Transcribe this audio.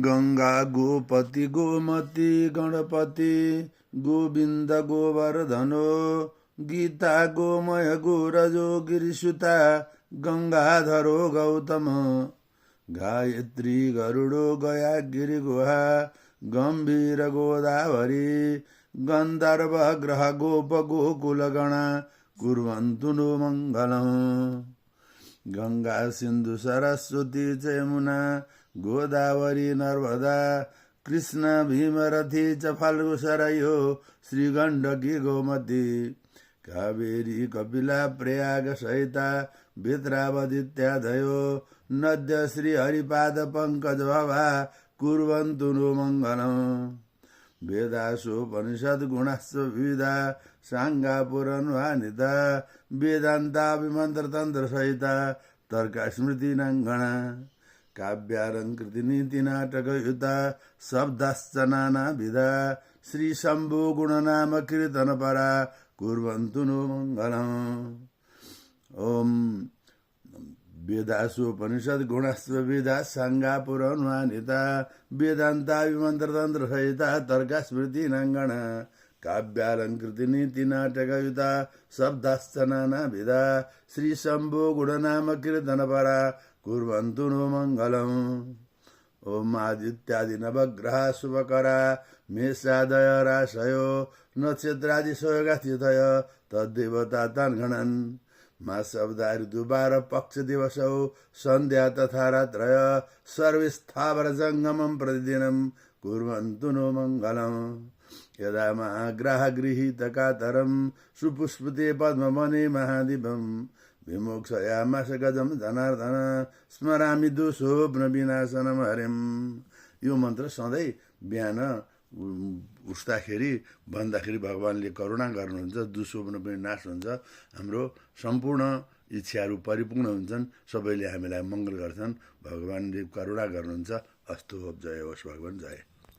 गंगा गोपति गोमती गणपति गोविंद गोवर्धनो गीता गोमय गोरजो गिरिसुता गंगाधरो गौतम गायत्री गरुडो गया गिरिगुहा गंभीर गोदावरी गंधर्व ग्रह गोप गोकुलगणा कुर्वन्तु नो मंगलम्। गंगा सिंधु सरस्वती च यमुना गोदावरी नर्मदा कृष्ण भीमरथी च फल्गु सरयो श्रीगण्डकी गोमती कावेरी कपिला प्रयाग सहिता वित्रावदित्यादयो नद्य श्री हरिपाद पंकज भवा कुर्वन्तु नो मंगलम्। वेदासोपनिषद गुणस्व विविधा सांगा पुराणवानिता वेदांता विमंत्र तंत्र सहिता तर्क स्मृति नंगणा काव्यालंकृति नीति नाटक युता शब्दश्च नाना विधा श्री शंभु गुण नाम कीर्तन परा कुर्वन्तु नो मंगलम्। ओम वेदासोपनिषद गुणस्व विविधा सांगा पुराणवानिता वेदांता विमंत्र तंत्र सहिता तर्क स्मृति नंगणा काव्यालंकृति नीति नाटक युता शब्दश्च नाना विधा श्री शंभो गुण नाम कीर्तन परा कुर्वन्तु नो मंगलम्। ओम आदित्यादि नवग्रह शुभकरा मेषादय राशयो नक्षत्रादि सोगास्थितय तद्देवता तन्गणन् मासवदा ऋतु 12 पक्ष दिवसौ संध्या तथा रात्रय सर्वस्थावर जंगमं प्रतिदिनं कुर्वन्तु नो मंगलम्। यदा महाग्रह गृहीत कातरं सुपुष्पते पद्मवने महादीपं विमोक्षयामास गजं जनार्दन स्मरामि दोषोऽप्न विनाशनं हरिम्। यो मन्त्र सधैँ बिहान उठ्दाखेरि भन्दाखेरि भगवानले करुणा गर्नुहुन्छ, दुःस्वप्न पनि नाश हुन्छ, हाम्रो सम्पूर्ण इच्छाहरू परिपूर्ण हुन्छन्, सबैले हामीलाई मङ्गल गर्छन्, भगवानले करुणा गर्नुहुन्छ। अस्तु, जय होस् भगवान, जय।